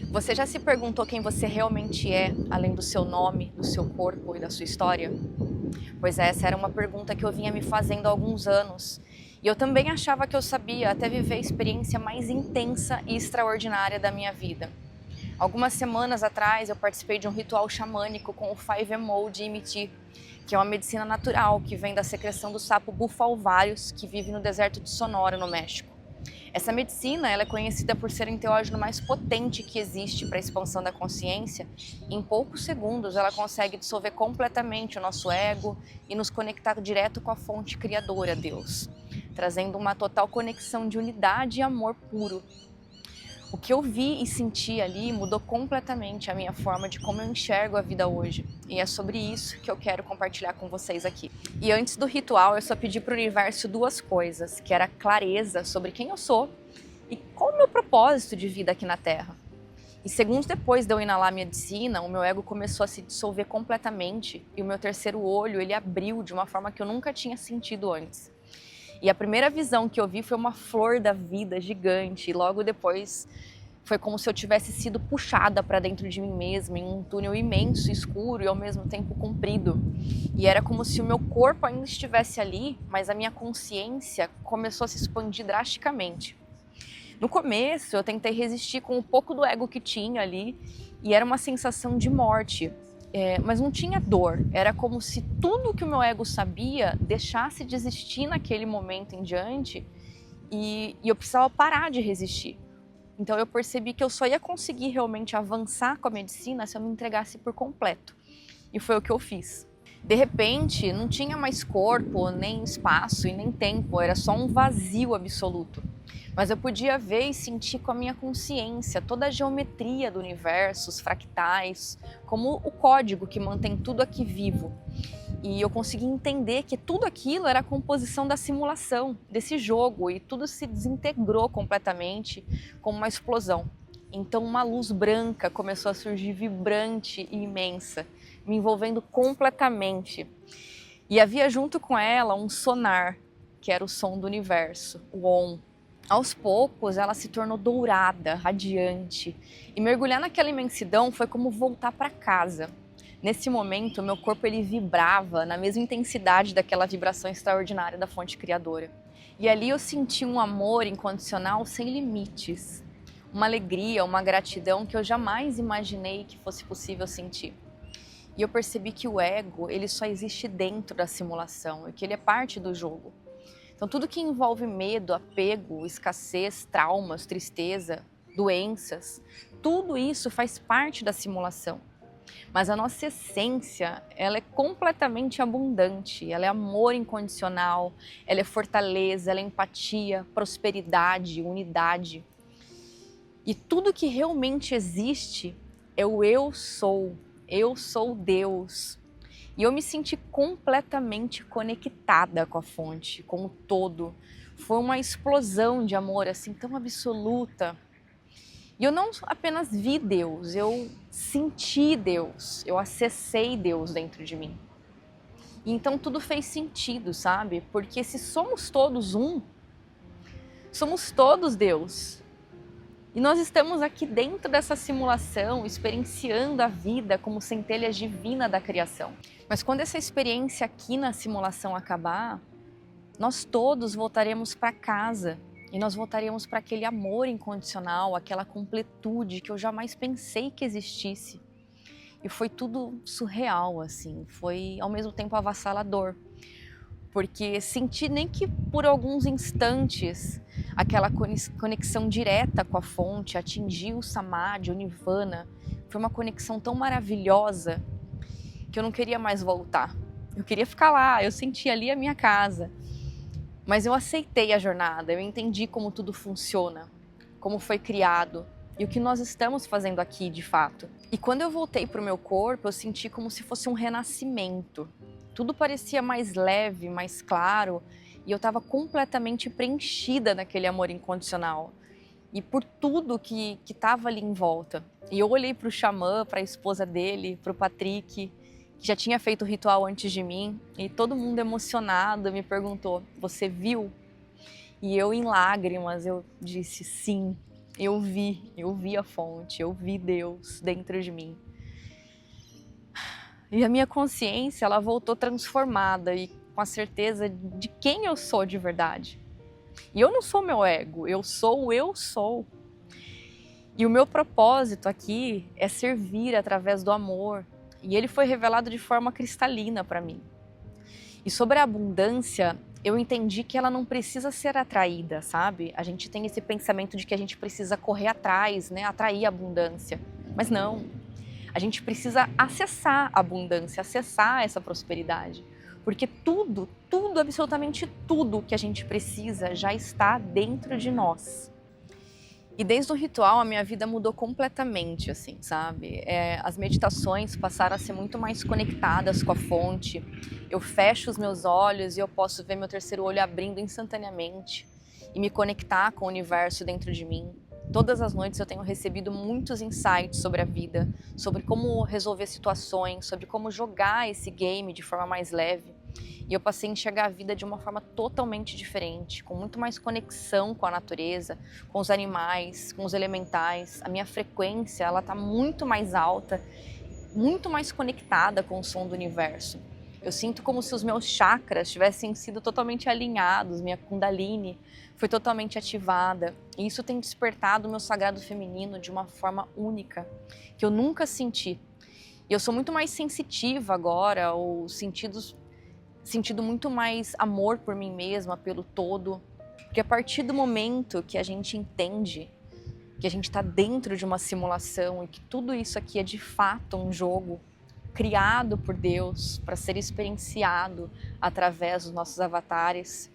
Você já se perguntou quem você realmente é, além do seu nome, do seu corpo e da sua história? Pois é, essa era uma pergunta que eu vinha me fazendo há alguns anos. E eu também achava que eu sabia até viver a experiência mais intensa e extraordinária da minha vida. Algumas semanas atrás eu participei de um ritual xamânico com o 5-MO de EMT, que é uma medicina natural que vem da secreção do sapo Bufalvarius, que vive no deserto de Sonora, no México. Essa medicina ela é conhecida por ser o enteógeno mais potente que existe para a expansão da consciência. Em poucos segundos ela consegue dissolver completamente o nosso ego e nos conectar direto com a fonte criadora, Deus, trazendo uma total conexão de unidade e amor puro. O que eu vi e senti ali mudou completamente a minha forma de como eu enxergo a vida hoje. E é sobre isso que eu quero compartilhar com vocês aqui. E antes do ritual, eu só pedi para o universo duas coisas, que era clareza sobre quem eu sou e qual é o meu propósito de vida aqui na Terra. E segundos depois de eu inalar a medicina, o meu ego começou a se dissolver completamente e o meu terceiro olho ele abriu de uma forma que eu nunca tinha sentido antes. E a primeira visão que eu vi foi uma flor da vida gigante, e logo depois foi como se eu tivesse sido puxada para dentro de mim mesma, em um túnel imenso, escuro e ao mesmo tempo comprido. E era como se o meu corpo ainda estivesse ali, mas a minha consciência começou a se expandir drasticamente. No começo, eu tentei resistir com um pouco do ego que tinha ali, e era uma sensação de morte. Mas não tinha dor, era como se tudo que o meu ego sabia deixasse de existir naquele momento em diante e eu precisava parar de resistir. Então eu percebi que eu só ia conseguir realmente avançar com a medicina se eu me entregasse por completo. E foi o que eu fiz. De repente, não tinha mais corpo, nem espaço e nem tempo, era só um vazio absoluto. Mas eu podia ver e sentir com a minha consciência toda a geometria do universo, os fractais, como o código que mantém tudo aqui vivo. E eu consegui entender que tudo aquilo era a composição da simulação, desse jogo, e tudo se desintegrou completamente como uma explosão. Então uma luz branca começou a surgir vibrante e imensa, me envolvendo completamente. E havia junto com ela um sonar, que era o som do universo, o Om. Aos poucos ela se tornou dourada, radiante, e mergulhar naquela imensidão foi como voltar para casa. Nesse momento, meu corpo ele vibrava na mesma intensidade daquela vibração extraordinária da fonte criadora. E ali eu senti um amor incondicional sem limites, uma alegria, uma gratidão que eu jamais imaginei que fosse possível sentir. E eu percebi que o ego ele só existe dentro da simulação e que ele é parte do jogo. Então tudo que envolve medo, apego, escassez, traumas, tristeza, doenças, tudo isso faz parte da simulação. Mas a nossa essência, ela é completamente abundante, ela é amor incondicional, ela é fortaleza, ela é empatia, prosperidade, unidade. E tudo que realmente existe é o eu sou Deus. E eu me senti completamente conectada com a fonte, com o todo. Foi uma explosão de amor assim tão absoluta. E eu não apenas vi Deus, eu senti Deus, eu acessei Deus dentro de mim. E então tudo fez sentido, sabe? Porque se somos todos um, somos todos Deus. E nós estamos aqui dentro dessa simulação, experienciando a vida como centelha divina da criação. Mas quando essa experiência aqui na simulação acabar, nós todos voltaremos para casa e nós voltaremos para aquele amor incondicional, aquela completude que eu jamais pensei que existisse. E foi tudo surreal, assim, foi ao mesmo tempo avassalador. Porque senti nem que por alguns instantes aquela conexão direta com a fonte, atingir o Samadhi, o Nirvana, foi uma conexão tão maravilhosa que eu não queria mais voltar. Eu queria ficar lá, eu senti ali a minha casa. Mas eu aceitei a jornada, eu entendi como tudo funciona, como foi criado e o que nós estamos fazendo aqui de fato. E quando eu voltei para o meu corpo, eu senti como se fosse um renascimento. Tudo parecia mais leve, mais claro, e eu estava completamente preenchida naquele amor incondicional. E por tudo que estava ali em volta. E eu olhei para o xamã, para a esposa dele, para o Patrick, que já tinha feito o ritual antes de mim, e todo mundo emocionado me perguntou, você viu? E eu em lágrimas, eu disse sim. eu vi a fonte, eu vi Deus dentro de mim. E a minha consciência, ela voltou transformada e com a certeza de quem eu sou de verdade. E eu não sou meu ego, eu sou o eu sou. E o meu propósito aqui é servir através do amor. E ele foi revelado de forma cristalina para mim. E sobre a abundância, eu entendi que ela não precisa ser atraída, sabe? A gente tem esse pensamento de que a gente precisa correr atrás, né? Atrair a abundância. Mas não. A gente precisa acessar a abundância, acessar essa prosperidade. Porque tudo, absolutamente tudo que a gente precisa já está dentro de nós. E desde o ritual a minha vida mudou completamente, assim, sabe? As meditações passaram a ser muito mais conectadas com a fonte. Eu fecho os meus olhos e eu posso ver meu terceiro olho abrindo instantaneamente e me conectar com o universo dentro de mim. Todas as noites eu tenho recebido muitos insights sobre a vida, sobre como resolver situações, sobre como jogar esse game de forma mais leve. E eu passei a enxergar a vida de uma forma totalmente diferente, com muito mais conexão com a natureza, com os animais, com os elementais. A minha frequência, ela está muito mais alta, muito mais conectada com o som do universo. Eu sinto como se os meus chakras tivessem sido totalmente alinhados, minha Kundalini foi totalmente ativada. E isso tem despertado o meu sagrado feminino de uma forma única, que eu nunca senti. E eu sou muito mais sensitiva agora, ou sentido muito mais amor por mim mesma, pelo todo. Porque a partir do momento que a gente entende que a gente está dentro de uma simulação e que tudo isso aqui é de fato um jogo criado por Deus para ser experienciado através dos nossos avatares,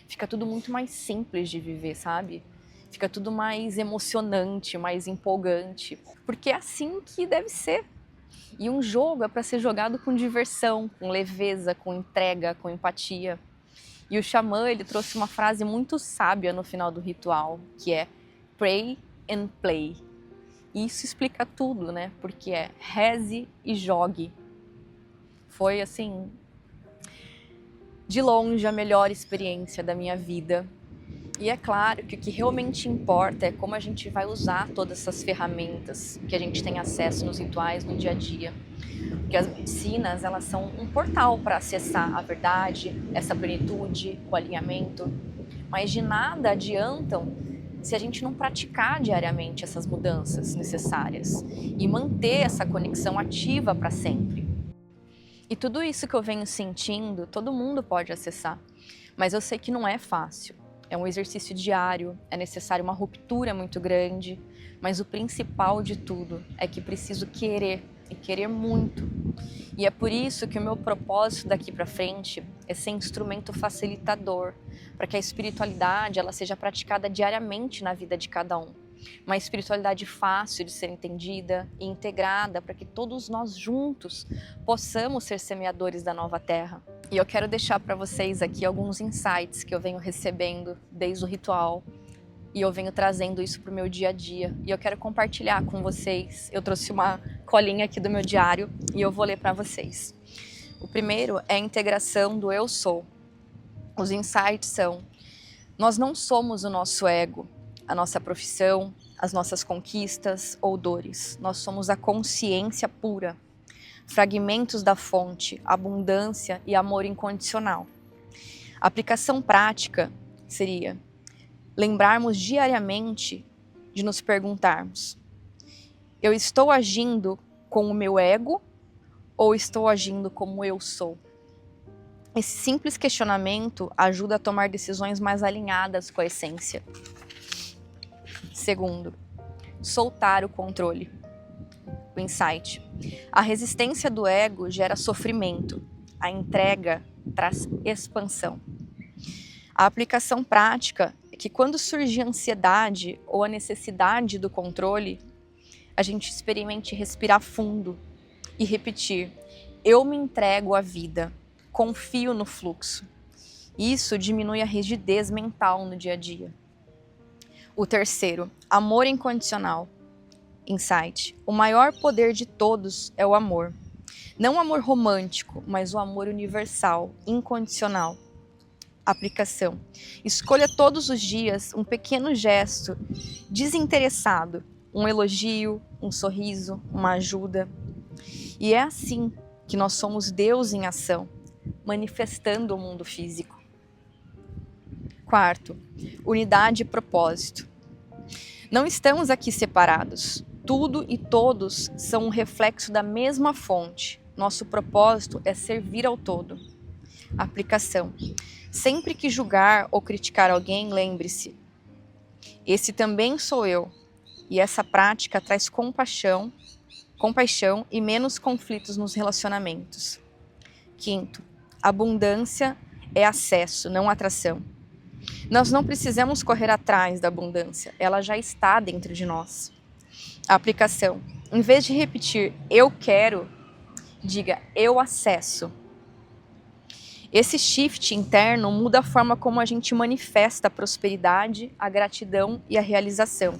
fica tudo muito mais simples de viver, sabe? Fica tudo mais emocionante, mais empolgante, porque é assim que deve ser. E um jogo é para ser jogado com diversão, com leveza, com entrega, com empatia. E o xamã, ele trouxe uma frase muito sábia no final do ritual, que é pray and play. E isso explica tudo, né? Porque é reze e jogue. Foi, assim, de longe a melhor experiência da minha vida. E é claro que o que realmente importa é como a gente vai usar todas essas ferramentas que a gente tem acesso nos rituais no dia a dia. Porque as medicinas, elas são um portal para acessar a verdade, essa plenitude, o alinhamento. Mas de nada adiantam se a gente não praticar diariamente essas mudanças necessárias e manter essa conexão ativa para sempre. E tudo isso que eu venho sentindo, todo mundo pode acessar, mas eu sei que não é fácil. É um exercício diário, é necessário uma ruptura muito grande, mas o principal de tudo é que preciso querer, e querer muito. E é por isso que o meu propósito daqui para frente é ser instrumento facilitador, para que a espiritualidade ela seja praticada diariamente na vida de cada um. Uma espiritualidade fácil de ser entendida e integrada para que todos nós juntos possamos ser semeadores da nova terra. E eu quero deixar para vocês aqui alguns insights que eu venho recebendo desde o ritual e eu venho trazendo isso para o meu dia a dia. E eu quero compartilhar com vocês. Eu trouxe uma colinha aqui do meu diário e eu vou ler para vocês. O primeiro é a integração do eu sou. Os insights são: nós não somos o nosso ego, a nossa profissão, as nossas conquistas ou dores. Nós somos a consciência pura, fragmentos da fonte, abundância e amor incondicional. A aplicação prática seria lembrarmos diariamente de nos perguntarmos: eu estou agindo com o meu ego ou estou agindo como eu sou? Esse simples questionamento ajuda a tomar decisões mais alinhadas com a essência. Segundo, soltar o controle. O insight: a resistência do ego gera sofrimento, a entrega traz expansão. A aplicação prática é que quando surge a ansiedade ou a necessidade do controle, a gente experimente respirar fundo e repetir: eu me entrego à vida, confio no fluxo. Isso diminui a rigidez mental no dia a dia. O terceiro, amor incondicional. Insight: o maior poder de todos é o amor. Não o amor romântico, mas o amor universal, incondicional. Aplicação. Escolha todos os dias um pequeno gesto desinteressado, um elogio, um sorriso, uma ajuda. E é assim que nós somos Deus em ação, manifestando o mundo físico. Quarto, unidade e propósito. Não estamos aqui separados. Tudo e todos são um reflexo da mesma fonte. Nosso propósito é servir ao todo. Aplicação. Sempre que julgar ou criticar alguém, lembre-se: esse também sou eu. E essa prática traz compaixão e menos conflitos nos relacionamentos. Quinto, abundância é acesso, não atração. Nós não precisamos correr atrás da abundância, ela já está dentro de nós. A aplicação. Em vez de repetir eu quero, diga eu acesso. Esse shift interno muda a forma como a gente manifesta a prosperidade, a gratidão e a realização.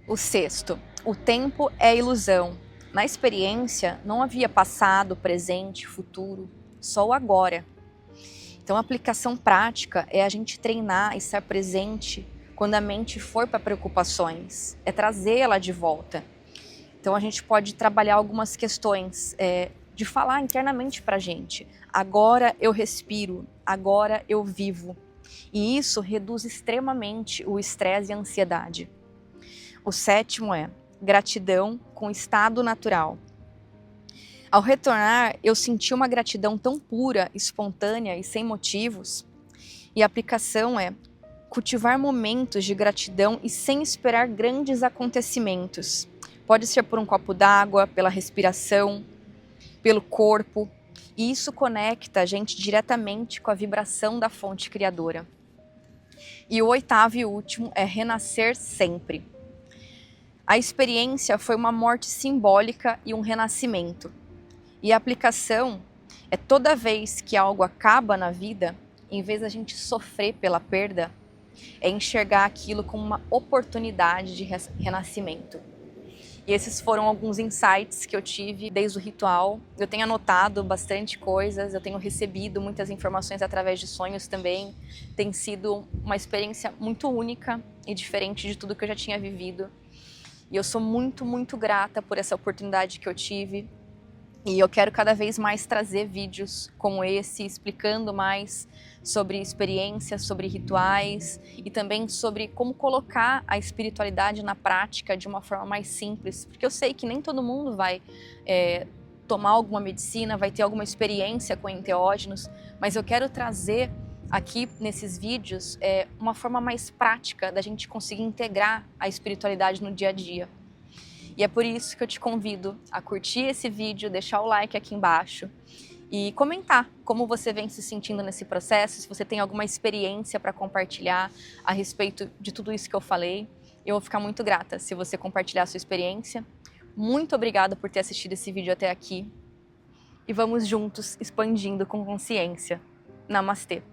O sexto, o tempo é ilusão. Na experiência não havia passado, presente, futuro, só o agora. Então a aplicação prática é a gente treinar e estar presente quando a mente for para preocupações, é trazê-la de volta. Então a gente pode trabalhar algumas questões de falar internamente para a gente. Agora eu respiro, agora eu vivo. E isso reduz extremamente o estresse e a ansiedade. O sétimo é gratidão com estado natural. Ao retornar, eu senti uma gratidão tão pura, espontânea e sem motivos. E a aplicação é cultivar momentos de gratidão e sem esperar grandes acontecimentos. Pode ser por um copo d'água, pela respiração, pelo corpo. E isso conecta a gente diretamente com a vibração da fonte criadora. E o oitavo e último é renascer sempre. A experiência foi uma morte simbólica e um renascimento. E a aplicação é toda vez que algo acaba na vida, em vez da gente sofrer pela perda, é enxergar aquilo como uma oportunidade de renascimento. E esses foram alguns insights que eu tive desde o ritual. Eu tenho anotado bastante coisas, eu tenho recebido muitas informações através de sonhos também. Tem sido uma experiência muito única e diferente de tudo que eu já tinha vivido. E eu sou muito, muito grata por essa oportunidade que eu tive. E eu quero cada vez mais trazer vídeos como esse, explicando mais sobre experiências, sobre rituais e também sobre como colocar a espiritualidade na prática de uma forma mais simples. Porque eu sei que nem todo mundo vai tomar alguma medicina, vai ter alguma experiência com enteógenos, mas eu quero trazer aqui nesses vídeos uma forma mais prática da gente conseguir integrar a espiritualidade no dia a dia. E é por isso que eu te convido a curtir esse vídeo, deixar o like aqui embaixo e comentar como você vem se sentindo nesse processo, se você tem alguma experiência para compartilhar a respeito de tudo isso que eu falei. Eu vou ficar muito grata se você compartilhar a sua experiência. Muito obrigada por ter assistido esse vídeo até aqui e vamos juntos expandindo com consciência. Namastê!